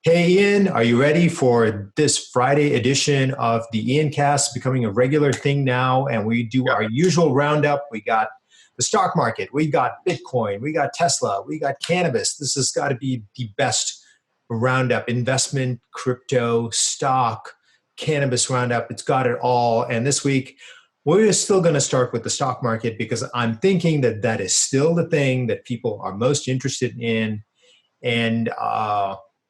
Hey Ian, are you ready for this Friday edition of the Ian Cast becoming a regular thing now? And we do our Yeah. usual roundup. We got the stock market, we got Bitcoin, we got Tesla, we got cannabis. This has got to be the best roundup: investment, crypto, stock, cannabis roundup. It's got it all. And this week, we're still going to start with the stock market because I'm thinking that that is still the thing that people are most interested in. And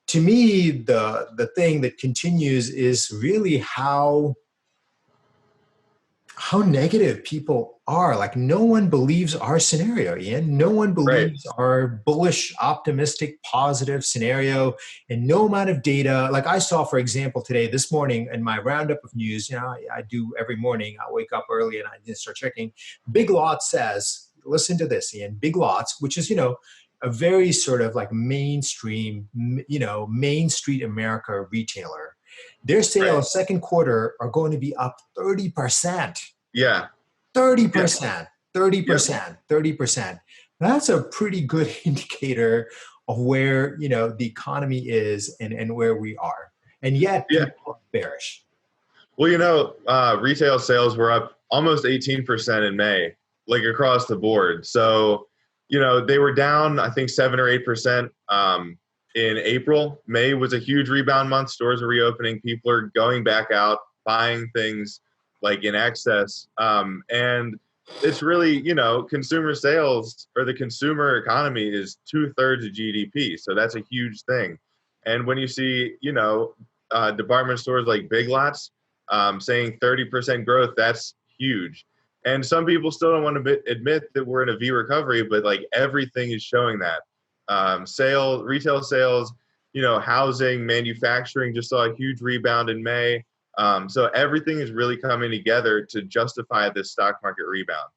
to me, the thing that continues is really how negative people are. Like, no one believes our scenario, Ian. No one Right. believes our bullish, optimistic, positive scenario, and no amount of data. Like I saw, for example, today, this morning, in my roundup of news. I do every morning. I wake up early and I just start checking. Big Lots says, listen to this, Ian. Big Lots, which is a very sort of like mainstream, Main Street America retailer. Their Right. sales second quarter are going to be up 30%. Yeah. Yeah. 30%, Yep. 30%, 30%. That's a pretty good indicator of where, the economy is and where we are. And yet Yeah. people are bearish. Well, retail sales were up almost 18% in May, like across the board. So, they were down, I think, 7 or 8% in April. May was a huge rebound month. Stores are reopening. People are going back out, buying things like in excess. And it's really, consumer sales or the consumer economy is 2/3 of GDP. So that's a huge thing. And when you see, department stores like Big Lots saying 30% growth, that's huge. And some people still don't want to admit that we're in a V recovery, but like everything is showing that. Retail sales, housing, manufacturing just saw a huge rebound in May. So everything is really coming together to justify this stock market rebound.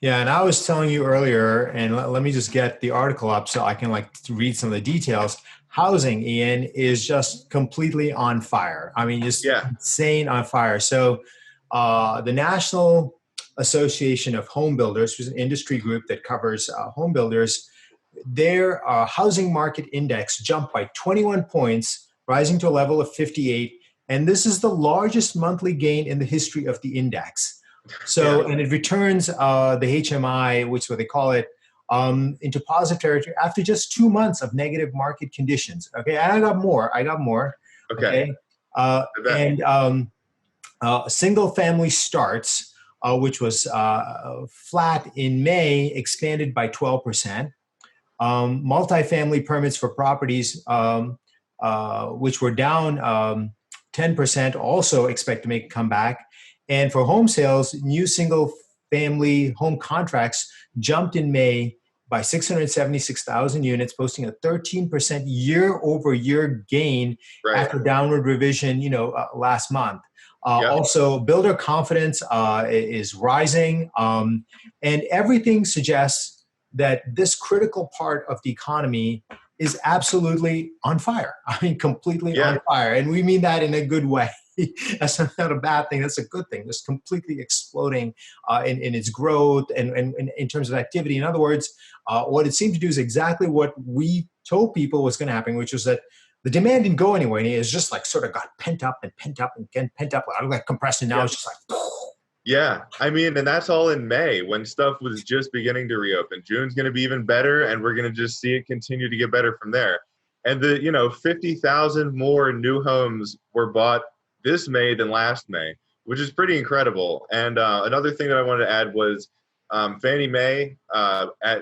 Yeah, and I was telling you earlier, and let me just get the article up so I can read some of the details. Housing, Ian, is just completely on fire. I mean, just Yeah. insane on fire. So, the National Association of Home Builders, which is an industry group that covers home builders, their housing market index jumped by 21 points, rising to a level of 58. And this is the largest monthly gain in the history of the index. Yeah. So, and it returns the HMI, which is what they call it, into positive territory after just 2 months of negative market conditions. Okay, and I got more. Okay. Okay, I bet. and single family starts, which was flat in May, expanded by 12%. Multifamily permits for properties, which were down 10%, also expect to make a comeback. And for home sales, new single family home contracts jumped in May by 676,000 units, posting a 13% year over year gain Right. after downward revision, last month. Yep. Also, builder confidence is rising, and everything suggests that this critical part of the economy is absolutely on fire. I mean, completely on Yeah. fire. And we mean that in a good way. That's not a bad thing. That's a good thing. Just completely exploding in its growth and in terms of activity. In other words, what it seemed to do is exactly what we told people was going to happen, which was that the demand didn't go anywhere. And it's just like sort of got pent up and pent up and again pent up. Like compressed. And now Yeah. it's just like, Yeah. I mean, and that's all in May when stuff was just beginning to reopen. June's going to be even better, and we're going to just see it continue to get better from there. And 50,000 more new homes were bought this May than last May, which is pretty incredible. And another thing that I wanted to add was Fannie Mae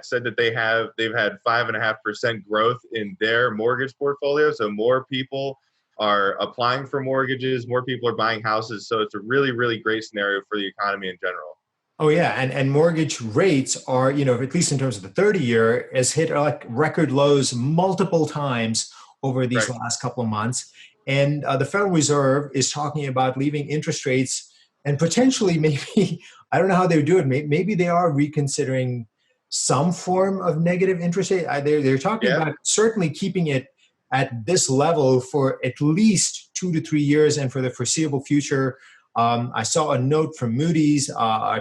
said that they've had 5.5% growth in their mortgage portfolio. So more people are applying for mortgages, more people are buying houses. So it's a really, really great scenario for the economy in general. oh yeah, and mortgage rates are, at least in terms of the 30-year, has hit like record lows multiple times over these Right. last couple of months. And the Federal Reserve is talking about leaving interest rates and potentially maybe, I don't know how they would do it. Maybe they are reconsidering some form of negative interest rate. They're talking Yeah. about certainly keeping it at this level for at least 2 to 3 years and for the foreseeable future. I saw a note from Moody's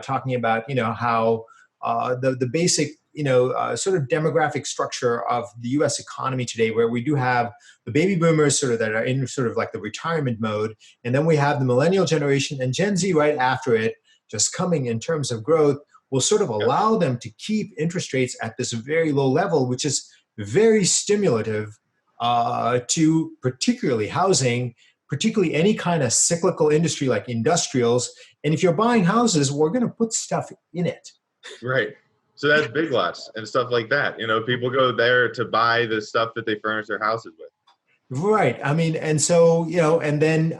talking about how the basic sort of demographic structure of the U.S. economy today, where we do have the baby boomers sort of that are in sort of like the retirement mode, and then we have the millennial generation and Gen Z right after it, just coming in terms of growth, will sort of allow them to keep interest rates at this very low level, which is very stimulative to particularly housing, particularly any kind of cyclical industry like industrials. And if you're buying houses, we're going to put stuff in it. Right. So that's Big Lots and stuff like that. People go there to buy the stuff that they furnish their houses with. Right. I mean, and so, and then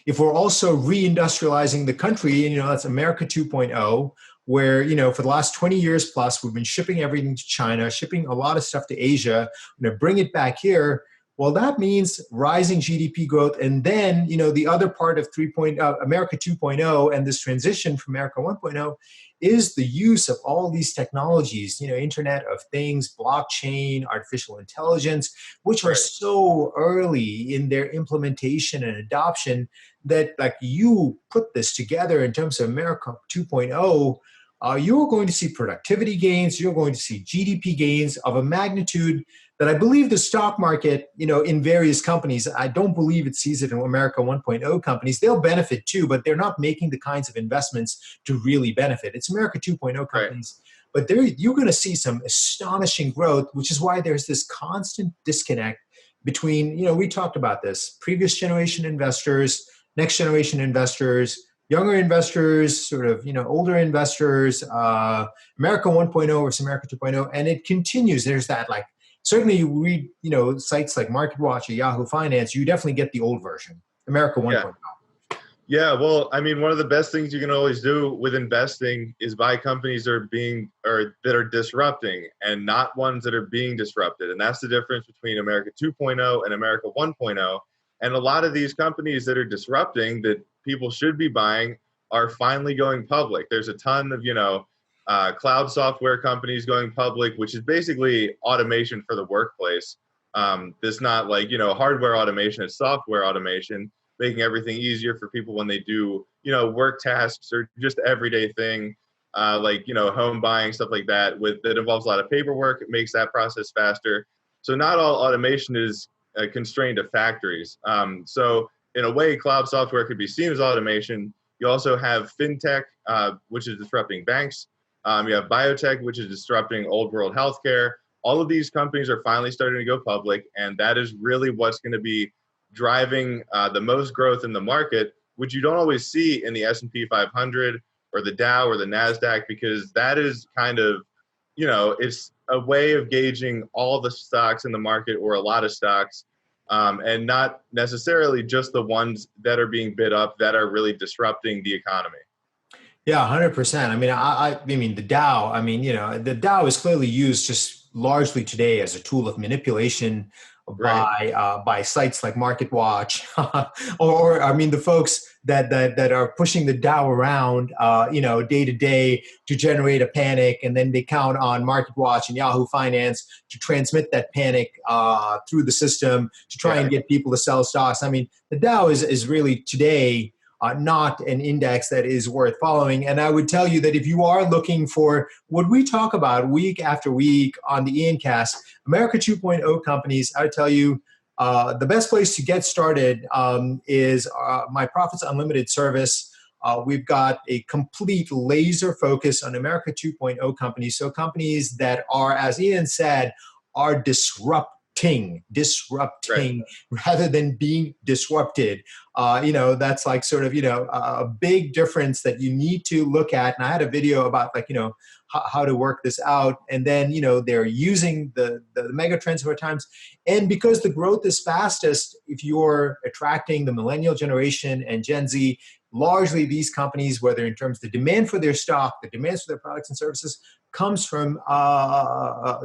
if we're also reindustrializing the country, that's America 2.0, where, for the last 20 years plus, we've been shipping everything to China, shipping a lot of stuff to Asia, bring it back here. Well, that means rising GDP growth. And then, the other part of America 2.0 and this transition from America 1.0 is the use of all these technologies, Internet of Things, blockchain, artificial intelligence, which are so early in their implementation and adoption that, like, you put this together in terms of America 2.0, you're going to see productivity gains, you're going to see GDP gains of a magnitude that I believe the stock market, in various companies, I don't believe it sees it in America 1.0 companies. They'll benefit too, but they're not making the kinds of investments to really benefit. It's America 2.0 companies. Right. But you're going to see some astonishing growth, which is why there's this constant disconnect between, we talked about this, previous generation investors, next generation investors, younger investors, sort of, older investors, America 1.0 versus America 2.0. And it continues. There's that, like, certainly you read, sites like MarketWatch or Yahoo Finance, you definitely get the old version, America 1.0. Yeah, well, I mean, one of the best things you can always do with investing is buy companies that are disrupting and not ones that are being disrupted. And that's the difference between America 2.0 and America 1.0. And a lot of these companies that are disrupting that people should be buying are finally going public. There's a ton of, cloud software companies going public, which is basically automation for the workplace. It's not like, hardware automation, it's software automation, making everything easier for people when they do, work tasks or just everyday thing, like, home buying, stuff like that, that involves a lot of paperwork. It makes that process faster. So not all automation is constrained to factories. So in a way, cloud software could be seen as automation. You also have Fintech, which is disrupting banks. You have biotech, which is disrupting old world healthcare. All of these companies are finally starting to go public, and that is really what's going to be driving the most growth in the market, which you don't always see in the S&P 500 or the Dow or the NASDAQ, because that is kind of, it's a way of gauging all the stocks in the market or a lot of stocks, and not necessarily just the ones that are being bid up that are really disrupting the economy. Yeah, 100%. I mean, I mean, the Dow, the Dow is clearly used just largely today as a tool of manipulation by sites like MarketWatch, or the folks that are pushing the Dow around, day to day to generate a panic, and then they count on MarketWatch and Yahoo Finance to transmit that panic through the system to try and get people to sell stocks. I mean, the Dow is really today not an index that is worth following. And I would tell you that if you are looking for what we talk about week after week on the Ian Cast, America 2.0 companies, I would tell you the best place to get started is my Profits Unlimited service. We've got a complete laser focus on America 2.0 companies. So companies that are, as Ian said, are disrupting rather than being disrupted. That's like sort of, a big difference that you need to look at. And I had a video about how to work this out. And then, they're using the mega trends of our times. And because the growth is fastest, if you're attracting the millennial generation and Gen Z, largely these companies, whether in terms of the demand for their stock, the demands for their products and services, comes from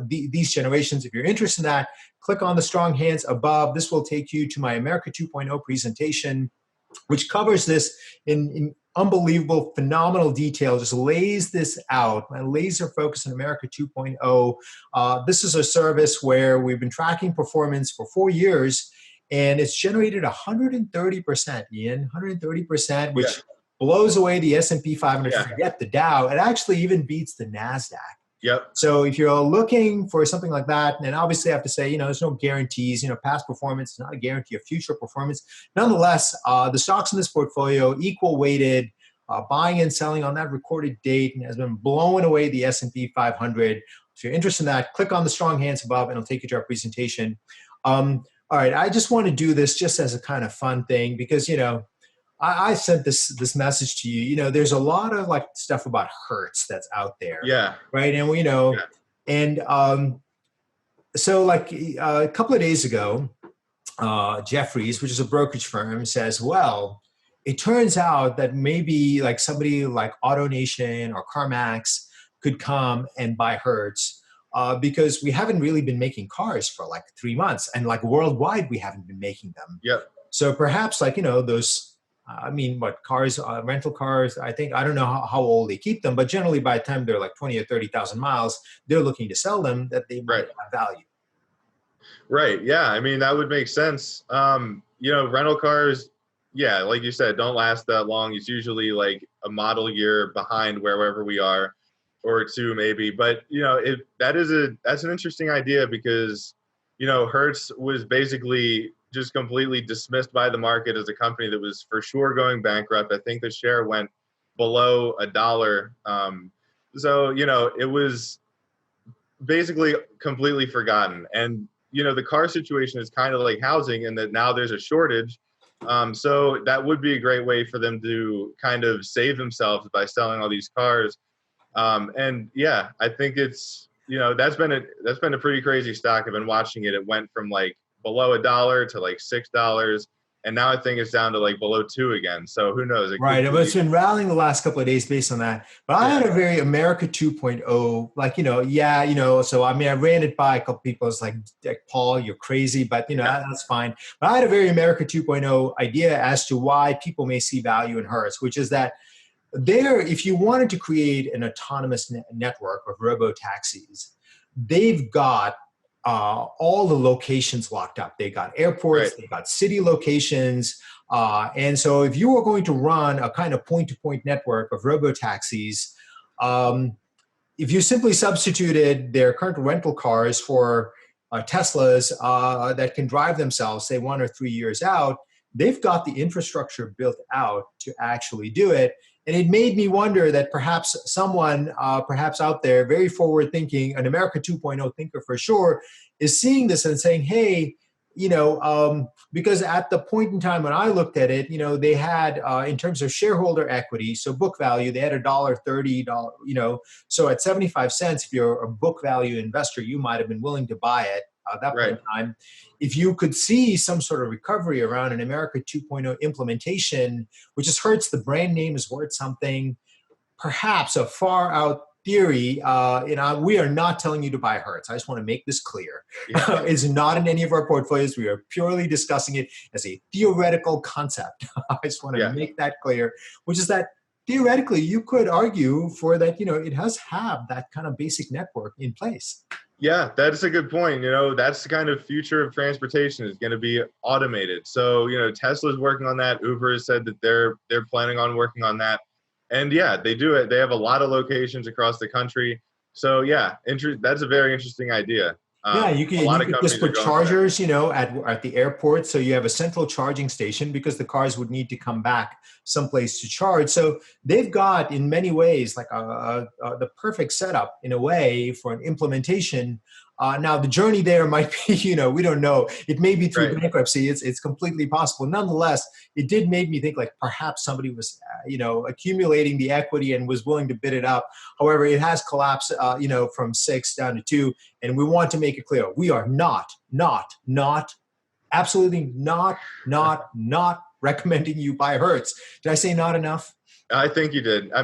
these generations. If you're interested in that, click on the strong hands above. This will take you to my America 2.0 presentation, which covers this in unbelievable, phenomenal detail, just lays this out. My laser focus on America 2.0. This is a service where we've been tracking performance for 4 years, and it's generated 130%, Ian, 130%, which blows away the S&P 500. Forget the Dow. It actually even beats the NASDAQ. Yep. So if you're looking for something like that, and obviously I have to say, there's no guarantees, past performance is not a guarantee of future performance. Nonetheless, the stocks in this portfolio, equal weighted, buying and selling on that recorded date, and has been blowing away the S&P 500. If you're interested in that, click on the strong hands above and it'll take you to our presentation. All right, I just want to do this just as a kind of fun thing because, I sent this message to you. There's a lot of like stuff about Hertz that's out there. Yeah. Right. And and so like a couple of days ago, Jefferies, which is a brokerage firm, says, well, it turns out that maybe like somebody like AutoNation or CarMax could come and buy Hertz because we haven't really been making cars for like 3 months, and like worldwide we haven't been making them. Yep. So perhaps like those. Cars, rental cars, I don't know how old they keep them, but generally by the time they're like 20 or 30,000 miles, they're looking to sell them, that they might have value. Right. Yeah. I mean, that would make sense. Rental cars, yeah, like you said, don't last that long. It's usually like a model year behind wherever we are, or two maybe. But, that's an interesting idea because, Hertz was basically just completely dismissed by the market as a company that was for sure going bankrupt. I think the share went below $1. So, it was basically completely forgotten. And, the car situation is kind of like housing in that now there's a shortage. So that would be a great way for them to kind of save themselves by selling all these cars. And yeah, I think it's, that's been a pretty crazy stock. I've been watching it. It went from like below $1 to like $6, and now I think it's down to like below $2 again. So who knows? Right, but it's been rallying the last couple of days based on that. But I had a very America 2.0, like So I mean, I ran it by a couple people. It's like Paul, you're crazy, but that's fine. But I had a very America 2.0 idea as to why people may see value in Hertz, which is that if you wanted to create an autonomous network of robo-taxis, they've got all the locations locked up. They got airports, they got city locations. And so if you were going to run a kind of point-to-point network of robo-taxis, if you simply substituted their current rental cars for Teslas that can drive themselves, say 1 or 3 years out, they've got the infrastructure built out to actually do it. And it made me wonder that perhaps someone, perhaps out there, very forward-thinking, an America 2.0 thinker for sure, is seeing this and saying, hey, because at the point in time when I looked at it, they had, in terms of shareholder equity, so book value, they had $1.30, so at 75 cents, if you're a book value investor, you might have been willing to buy it at that point in time. If you could see some sort of recovery around an America 2.0 implementation, which is Hertz, the brand name is worth something, perhaps a far out theory, we are not telling you to buy Hertz. I just want to make this clear. It's not in any of our portfolios. We are purely discussing it as a theoretical concept. I just want to make that clear, which is that theoretically you could argue for that, it has have that kind of basic network in place. Yeah, that's a good point. That's the kind of future of transportation is going to be automated. So, Tesla's working on that. Uber has said that they're planning on working on that. And yeah, they do it. They have a lot of locations across the country. So yeah, that's a very interesting idea. You could just put chargers, at the airport. So you have a central charging station because the cars would need to come back someplace to charge. So they've got, in many ways, like the perfect setup in a way for an implementation. Now the journey there might be, we don't know. It may be through bankruptcy. It's completely possible. Nonetheless, it did make me think like perhaps somebody was, accumulating the equity and was willing to bid it up. However, it has collapsed, from 6 down to 2. And we want to make it clear, we are absolutely not recommending you buy Hertz. Did I say not enough? I think you did. I'm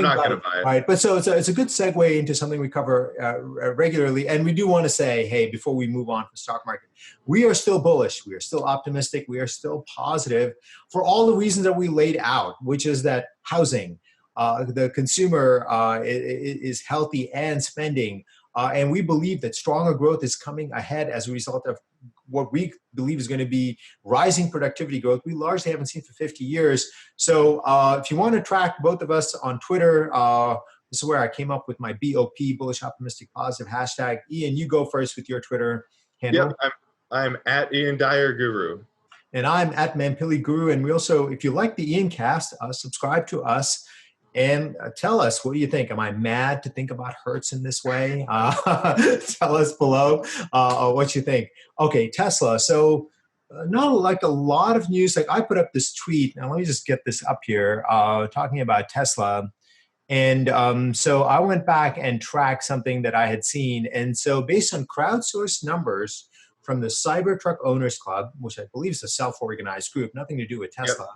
not going to buy it. Right. But so it's a good segue into something we cover regularly. And we do want to say, hey, before we move on to the stock market, we are still bullish. We are still optimistic. We are still positive for all the reasons that we laid out, which is that housing, the consumer is healthy and spending. And we believe that stronger growth is coming ahead as a result of what we believe is going to be rising productivity growth we largely haven't seen for 50 years. So if you want to track both of us on Twitter, This is where I came up with my BOP, bullish, optimistic, positive hashtag. Ian, you go first with your Twitter handle. Yep, I'm at Ian Dyer Guru. And I'm at Mampilly Guru. And we also, if you like the Ian Cast, subscribe to us and tell us, what do you think? Am I mad to think about Hertz in this way? Tell us below what you think. Okay, Tesla. So not like a lot of news. Like I put up this tweet. Now let me just get this up here, talking about Tesla. And so I went back and tracked something that I had seen. And so based on crowdsourced numbers from the Cybertruck Owners Club, which I believe is a self-organized group, nothing to do with Tesla,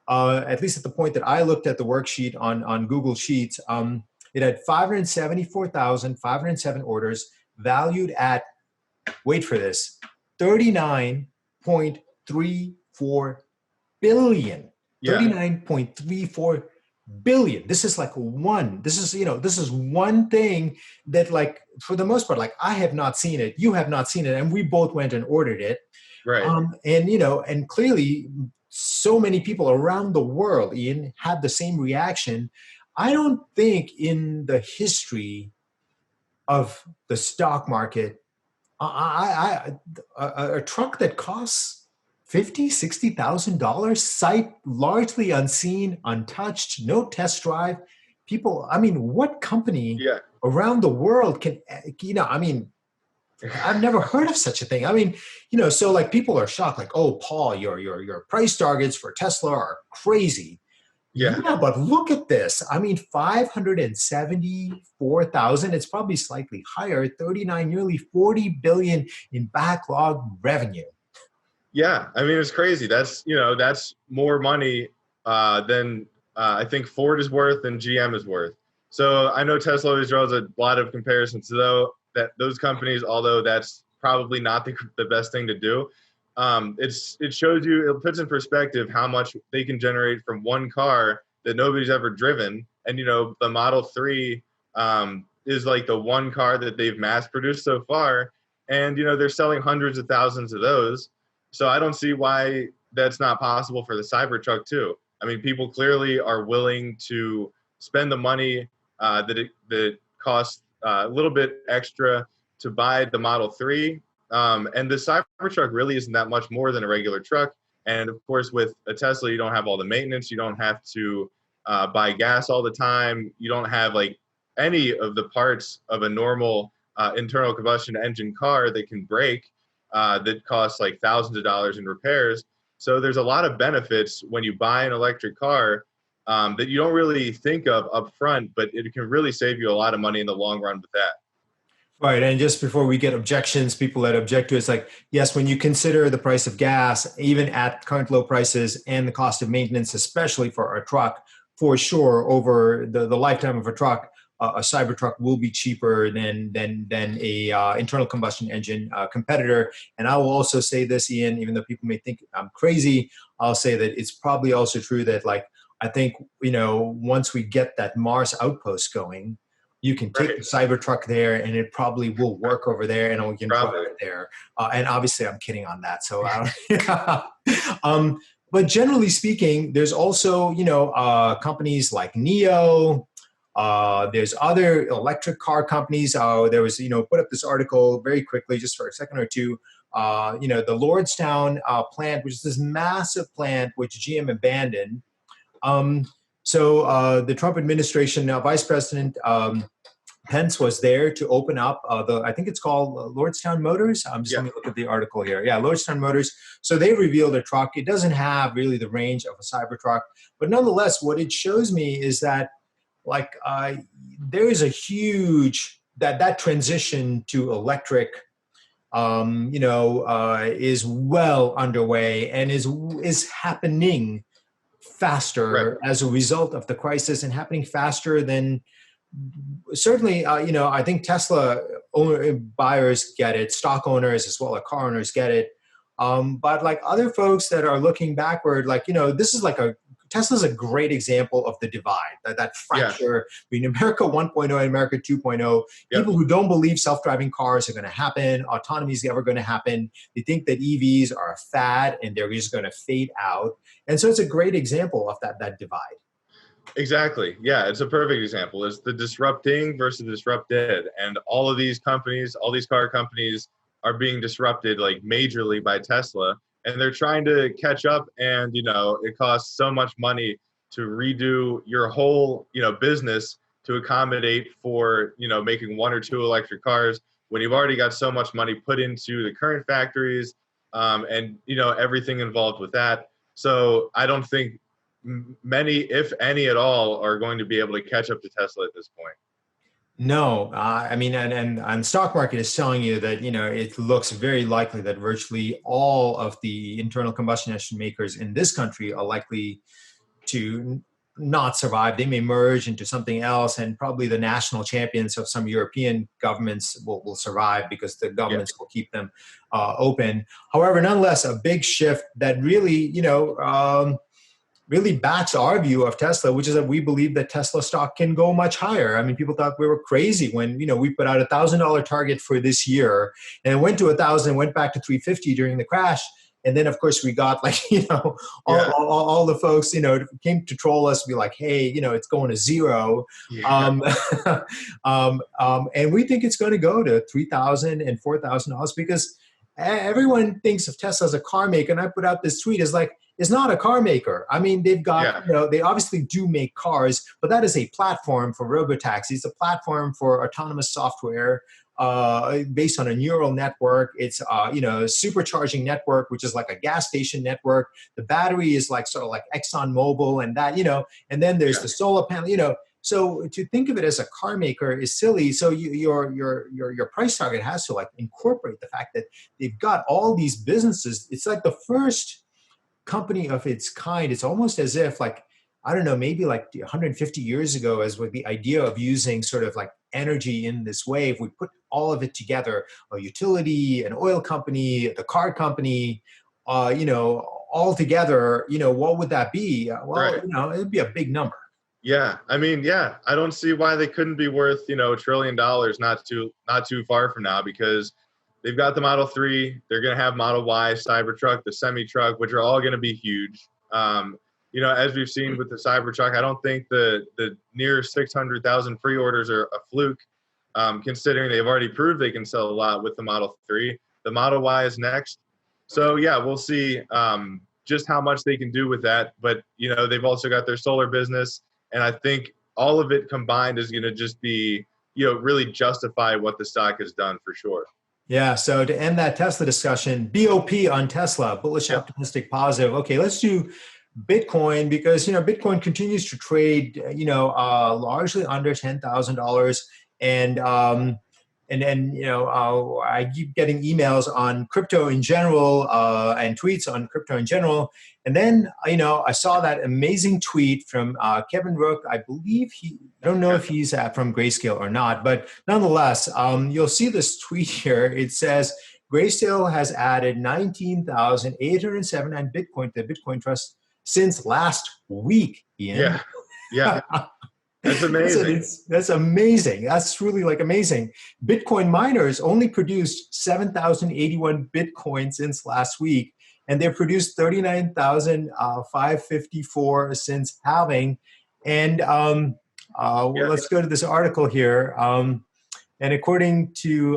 at least at the point that I looked at the worksheet on Google Sheets, it had 574,507 orders valued at, wait for this, 39.34 billion. Yeah. 39.34 billion. This is like this is one thing that, like, for the most part, like I have not seen it, you have not seen it, and we both went and ordered it. Right. And clearly so many people around the world, Ian, had the same reaction. I don't think in the history of the stock market, a truck that costs $50,000, $60,000, sight largely unseen, untouched, no test drive. People, I mean, what company around the world can, I've never heard of such a thing. I mean, so like people are shocked, like, oh, Paul, your price targets for Tesla are crazy. Yeah, but look at this. I mean, 574,000, it's probably slightly higher, 39, nearly 40 billion in backlog revenue. Yeah, I mean, it's crazy. That's more money than I think Ford is worth and GM is worth. So I know Tesla always draws a lot of comparisons to those companies, although that's probably not the best thing to do. It shows you, it puts in perspective how much they can generate from one car that nobody's ever driven. And, the Model 3 is like the one car that they've mass produced so far. And, they're selling hundreds of thousands of those. So I don't see why that's not possible for the Cybertruck too. I mean, people clearly are willing to spend the money that costs a little bit extra to buy the Model 3. And the Cybertruck really isn't that much more than a regular truck. And of course, with a Tesla, you don't have all the maintenance. You don't have to buy gas all the time. You don't have like any of the parts of a normal internal combustion engine car that can break. That costs like thousands of dollars in repairs. So there's a lot of benefits when you buy an electric car that you don't really think of up front, but it can really save you a lot of money in the long run with that. Right. And just before we get objections, people that object to it, it's like, yes, when you consider the price of gas, even at current low prices, and the cost of maintenance, especially for a truck, for sure, over the lifetime of a truck, a Cybertruck will be cheaper than a internal combustion engine competitor. And I will also say this, Ian, even though people may think I'm crazy, I'll say that it's probably also true that, like, I think, once we get that Mars outpost going, you can take the Cybertruck there and it probably will work over there, and we can drive it there. And obviously I'm kidding on that. So, but generally speaking, there's also, companies like NIO. There's other electric car companies. There was, put up this article very quickly, just for a second or two. The Lordstown plant, which is this massive plant which GM abandoned. So the Trump administration, now Vice President Pence was there to open up I think it's called Lordstown Motors. Let me look at the article here. Yeah, Lordstown Motors. So they revealed a truck. It doesn't have really the range of a Cybertruck, but nonetheless, what it shows me is that, like, there is a huge, that transition to electric, is well underway and is happening faster as a result of the crisis, and happening faster than certainly, I think Tesla buyers get it, stock owners as well as car owners get it. But like other folks that are looking backward, like, this is like Tesla's a great example of the divide, that fracture between America 1.0 and America 2.0. People who don't believe self-driving cars are going to happen, autonomy is ever going to happen. They think that EVs are a fad and they're just going to fade out. And so it's a great example of that divide. Exactly. Yeah, it's a perfect example. It's the disrupting versus disrupted. And all of these companies, all these car companies are being disrupted like majorly by Tesla. And they're trying to catch up. And, it costs so much money to redo your whole, business to accommodate for, making one or two electric cars when you've already got so much money put into the current factories, and, everything involved with that. So I don't think many, if any at all, are going to be able to catch up to Tesla at this point. No, I mean, and stock market is telling you that, it looks very likely that virtually all of the internal combustion engine makers in this country are likely to not survive. They may merge into something else, and probably the national champions of some European governments will survive because the Yeah, governments will keep them open. However, nonetheless, a big shift that really, really backs our view of Tesla, which is that we believe that Tesla stock can go much higher. I mean, people thought we were crazy when, we put out $1,000 target for this year, and it went to 1,000, went back to 350 during the crash. And then, of course, we got yeah, all the folks, came to troll us, be like, hey, it's going to zero. yeah, Um, and we think it's going to go to $3,000 and $4,000 because everyone thinks of Tesla as a car maker. And I put out this tweet is like, it's not a car maker. I mean, they've got, yeah, they obviously do make cars, but that is a platform for robotaxis. It's a platform for autonomous software based on a neural network. It's, a supercharging network, which is like a gas station network. The battery is like sort of like Exxon Mobil and that, and then there's yeah, the solar panel. So to think of it as a car maker is silly. So your price target has to like incorporate the fact that they've got all these businesses. It's like the first company of its kind. It's almost as if like, I don't know, maybe like 150 years ago, as with the idea of using sort of like energy in this way, if we put all of it together, a utility, an oil company, the car company, all together, what would that be? Well, right. it'd be a big number. Yeah, I mean, yeah, I don't see why they couldn't be worth, $1 trillion not too far from now, because they've got the Model 3, they're going to have Model Y, Cybertruck, the semi truck, which are all going to be huge. As we've seen with the Cybertruck, I don't think the near 600,000 pre-orders are a fluke, considering they've already proved they can sell a lot with the Model 3. The Model Y is next. So yeah, we'll see just how much they can do with that. But they've also got their solar business, and I think all of it combined is going to just be really justify what the stock has done for sure. Yeah. So to end that Tesla discussion, BOP on Tesla, bullish, Yep. optimistic, positive. Okay, let's do Bitcoin because Bitcoin continues to trade largely under $10,000, and I keep getting emails on crypto in general and tweets on crypto in general. And then I saw that amazing tweet from Kevin Rook. I believe I don't know Yeah. if he's from Grayscale or not, but nonetheless, you'll see this tweet here. It says Grayscale has added 19,879 Bitcoin to the Bitcoin Trust since last week, Ian. Yeah. Yeah. That's amazing. That's amazing. That's really like amazing. Bitcoin miners only produced 7,081 Bitcoin since last week, and they've produced 39,554 since halving. And Yeah. let's go to this article here. And according to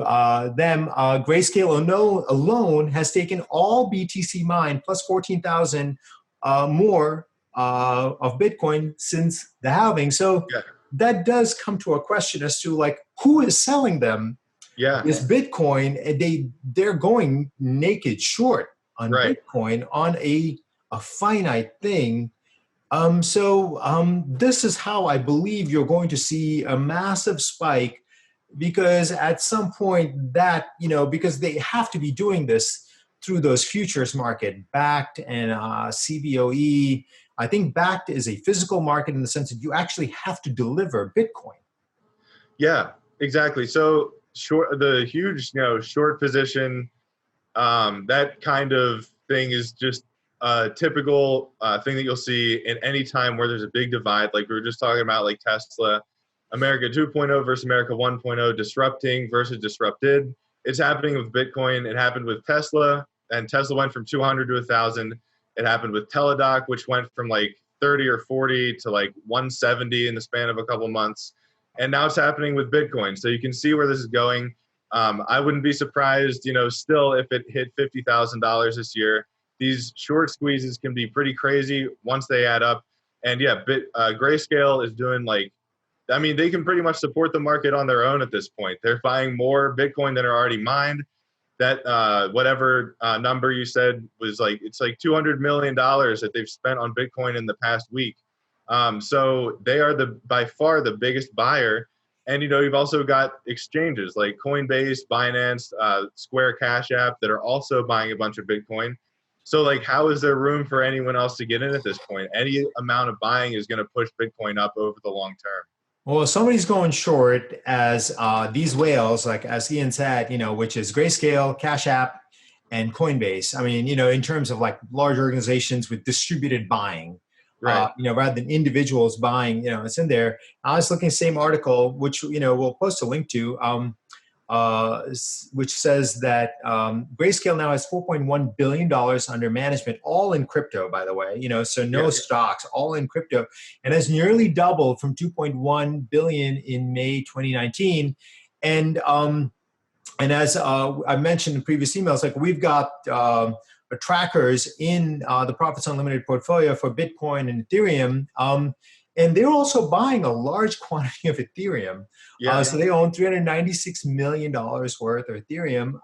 them, Grayscale alone has taken all BTC mined plus 14,000 more of Bitcoin since the halving. So Yeah. that does come to a question as to like who is selling them Yeah. this Bitcoin, and they're going naked short on Right. Bitcoin on a finite thing. This is how I believe you're going to see a massive spike, because at some point that, because they have to be doing this through those futures market, backed and CBOE. I think backed is a physical market in the sense that you actually have to deliver Bitcoin. Yeah, exactly. So the huge, short position, that kind of thing is just a typical thing that you'll see in any time where there's a big divide, like we were just talking about, like Tesla, America 2.0 versus America 1.0, disrupting versus disrupted. It's happening with Bitcoin. It happened with Tesla, and Tesla went from 200 to 1,000. It happened with Teladoc, which went from like 30 or 40 to like 170 in the span of a couple months. And now it's happening with Bitcoin. So you can see where this is going. I wouldn't be surprised, still if it hit $50,000 this year. These short squeezes can be pretty crazy once they add up. And yeah, Grayscale is doing they can pretty much support the market on their own at this point. They're buying more Bitcoin than are already mined. That whatever number you said was it's like $200 million that they've spent on Bitcoin in the past week. So they are by far the biggest buyer. And, you've also got exchanges like Coinbase, Binance, Square Cash App that are also buying a bunch of Bitcoin. So how is there room for anyone else to get in at this point? Any amount of buying is going to push Bitcoin up over the long term. Well, somebody's going short as these whales, like as Ian said, which is Grayscale, Cash App, and Coinbase. I mean, in terms of large organizations with distributed buying, right. Rather than individuals buying, it's in there. I was looking at the same article, which, we'll post a link to, which says that Grayscale now has $4.1 billion under management, all in crypto, by the way, so no stocks, all in crypto, and has nearly doubled from 2.1 billion in May 2019. And as I mentioned in previous emails, we've got trackers in the Profits Unlimited portfolio for Bitcoin and Ethereum. And they're also buying a large quantity of Ethereum. So they own $396 million worth of Ethereum.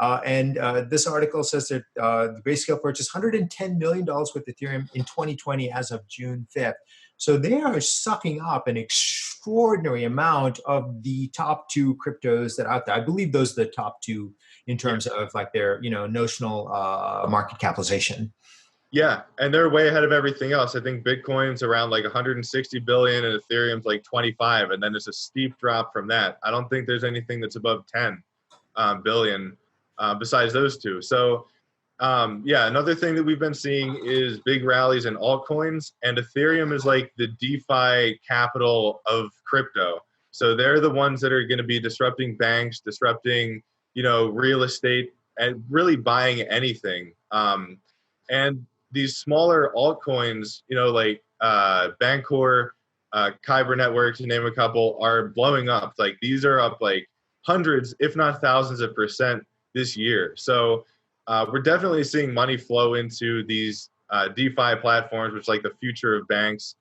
And this article says that the Grayscale purchased $110 million worth of Ethereum in 2020 as of June 5th. So they are sucking up an extraordinary amount of the top two cryptos that are out there. I believe those are the top two in terms of their notional market capitalization. Yeah, and they're way ahead of everything else. I think Bitcoin's around 160 billion and Ethereum's 25, and then there's a steep drop from that. I don't think there's anything that's above 10 billion besides those two. So another thing that we've been seeing is big rallies in altcoins, and Ethereum is the DeFi capital of crypto. So they're the ones that are going to be disrupting banks, disrupting, real estate, and really buying anything. And these smaller altcoins, Bancor, Kyber Network, to name a couple, are blowing up. These are up hundreds, if not thousands of % this year. So we're definitely seeing money flow into these DeFi platforms, which the future of banks.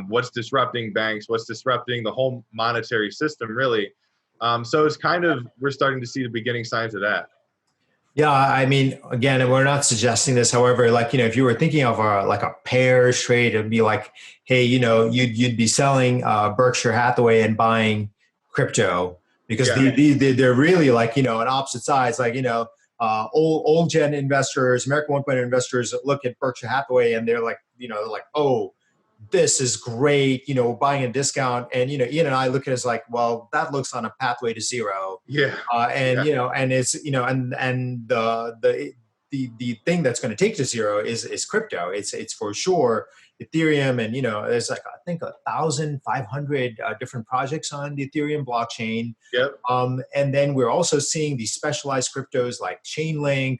What's disrupting banks? What's disrupting the whole monetary system, really? So it's we're starting to see the beginning signs of that. Yeah, I mean, again, we're not suggesting this. However, if you were thinking of a pairs trade, it'd be hey, you'd be selling Berkshire Hathaway and buying crypto because they're really an opposite sides. Old gen investors, American 1.0 investors look at Berkshire Hathaway and they're oh, this is great, buying a discount. And, Ian and I look at it as well, that looks on a pathway to zero. Yeah. And it's, and the thing that's going to take to zero is crypto. It's for sure Ethereum. And, there's I think 1,500 different projects on the Ethereum blockchain. Yep. And then we're also seeing these specialized cryptos like Chainlink,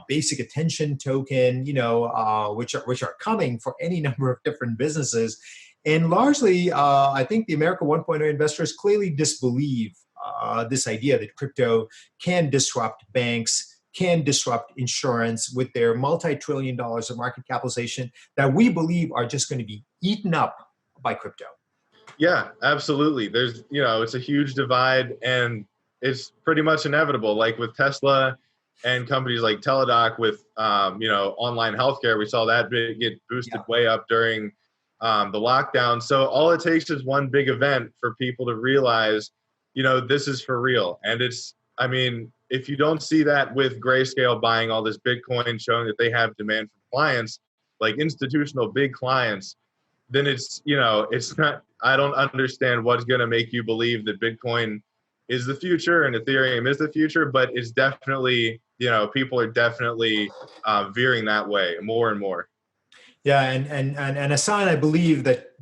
basic attention token, which are coming for any number of different businesses. And largely, I think the America 1.0 investors clearly disbelieve this idea that crypto can disrupt banks, can disrupt insurance with their multi-trillion dollars of market capitalization that we believe are just going to be eaten up by crypto. Yeah, absolutely. There's, it's a huge divide and it's pretty much inevitable. With Tesla and companies like Teladoc with, online healthcare, we saw that get boosted way up during the lockdown. So all it takes is one big event for people to realize, this is for real. And if you don't see that with Grayscale buying all this Bitcoin, showing that they have demand from clients, institutional big clients, then it's not, I don't understand what's going to make you believe that Bitcoin is the future and Ethereum is the future, but it's definitely, people are definitely veering that way more and more. Yeah, and a sign I believe that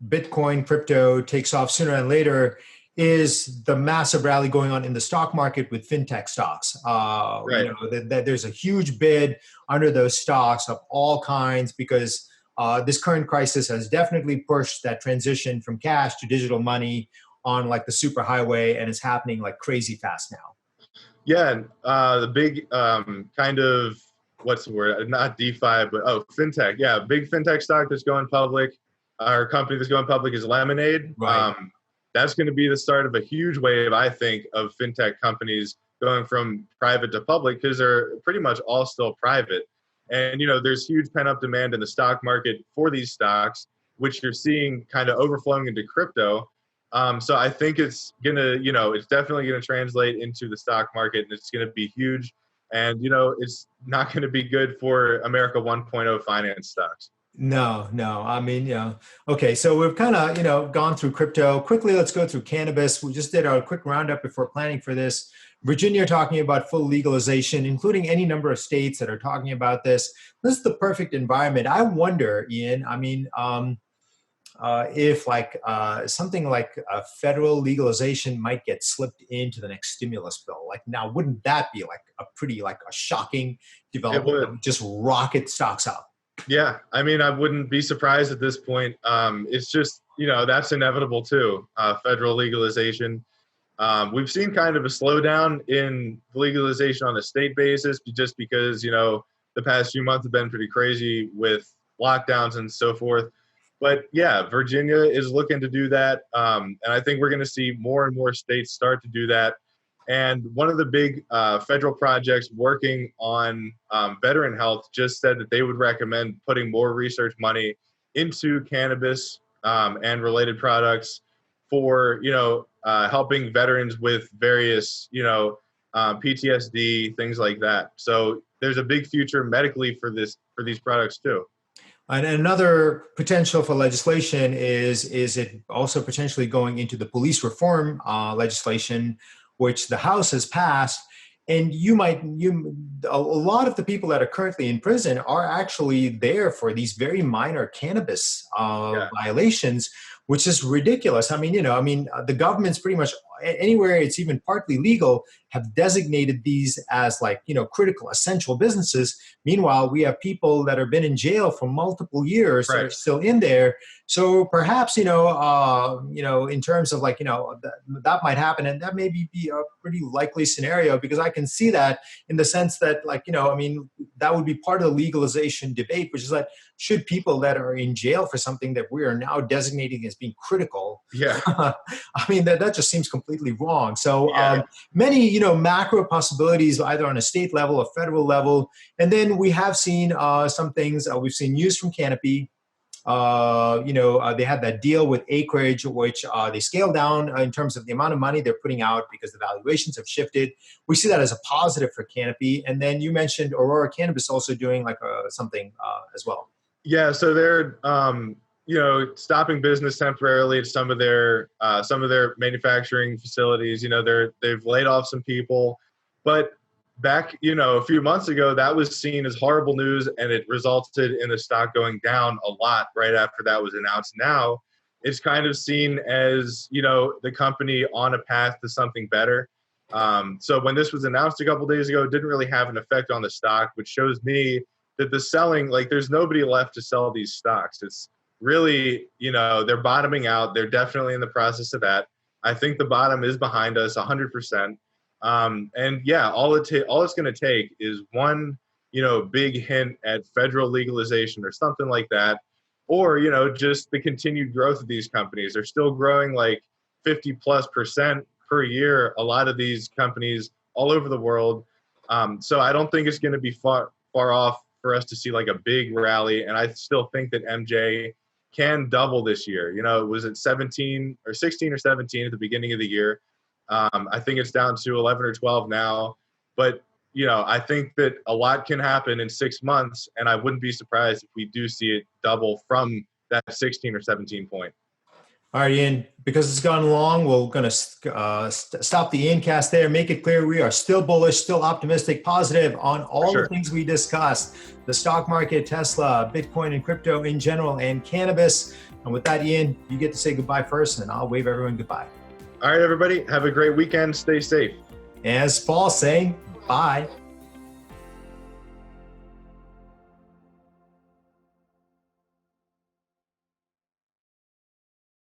Bitcoin crypto takes off sooner than later is the massive rally going on in the stock market with fintech stocks. Right. That there's a huge bid under those stocks of all kinds because this current crisis has definitely pushed that transition from cash to digital money on like the superhighway, and it's happening like crazy fast now. Yeah, and the big kind of, what's the word? Not DeFi, but Fintech. Yeah, big Fintech stock that's going public, our company that's going public is Lemonade. Right. That's going to be the start of a huge wave, I think, of Fintech companies going from private to public, because they're pretty much all still private. And, there's huge pent-up demand in the stock market for these stocks, which you're seeing kind of overflowing into crypto. So I think it's going to, it's definitely going to translate into the stock market, and it's going to be huge. And, it's not going to be good for America 1.0 finance stocks. No. I mean, okay. So we've kind of, gone through crypto. Quickly, let's go through cannabis. We just did a quick roundup before planning for this. Virginia talking about full legalization, including any number of states that are talking about this. This is the perfect environment. I wonder, Ian, I mean, if like something like a federal legalization might get slipped into the next stimulus bill. Like now, wouldn't that be like a pretty like a shocking development that would just rocket stocks up? Yeah, I mean, I wouldn't be surprised at this point. It's just, that's inevitable too, federal legalization. We've seen kind of a slowdown in legalization on a state basis, just because, the past few months have been pretty crazy with lockdowns and so forth. But yeah, Virginia is looking to do that. And I think we're going to see more and more states start to do that. And one of the big federal projects working on veteran health just said that they would recommend putting more research money into cannabis and related products for, helping veterans with various, PTSD, things like that. So there's a big future medically for these products too. And another potential for legislation is it also potentially going into the police reform legislation, which the House has passed. And a lot of the people that are currently in prison are actually there for these very minor cannabis violations, which is ridiculous. I mean, the government's pretty much anywhere it's even partly legal have designated these as like, critical, essential businesses. Meanwhile, we have people that have been in jail for multiple years that are still in there. So perhaps, in terms of like, that might happen. And that may be a pretty likely scenario, because I can see that in the sense that like, that would be part of the legalization debate, which is that should people that are in jail for something that we are now designating as being critical, I mean, that just seems completely wrong. So many, macro possibilities, either on a state level or federal level. And then we have seen some things. We've seen news from Canopy. They had that deal with Acreage, which they scaled down in terms of the amount of money they're putting out because the valuations have shifted. We see that as a positive for Canopy. And then you mentioned Aurora Cannabis also doing like something as well. Yeah, so they're stopping business temporarily at some of their manufacturing facilities. They've laid off some people, but back, a few months ago, that was seen as horrible news, and it resulted in the stock going down a lot right after that was announced. Now it's kind of seen as, the company on a path to something better. So when this was announced a couple days ago, it didn't really have an effect on the stock, which shows me that the selling, like there's nobody left to sell these stocks. It's really, they're bottoming out. They're definitely in the process of that. I think the bottom is behind us 100%. And yeah, all it's going to take is one, big hint at federal legalization or something like that. Or, just the continued growth of these companies. They're still growing like 50+% per year. A lot of these companies all over the world. So I don't think it's going to be far off for us to see like a big rally. And I still think that MJ can double this year. It was at 16 or 17 at the beginning of the year. I think it's down to 11 or 12 now. But, I think that a lot can happen in 6 months. And I wouldn't be surprised if we do see it double from that 16 or 17 point. All right, Ian, because it's gone long, we're going to stop the Ian cast there. Make it clear we are still bullish, still optimistic, positive on all the things we discussed. The stock market, Tesla, Bitcoin and crypto in general, and cannabis. And with that, Ian, you get to say goodbye first, and I'll wave everyone goodbye. All right, everybody. Have a great weekend. Stay safe. As Paul saying, bye.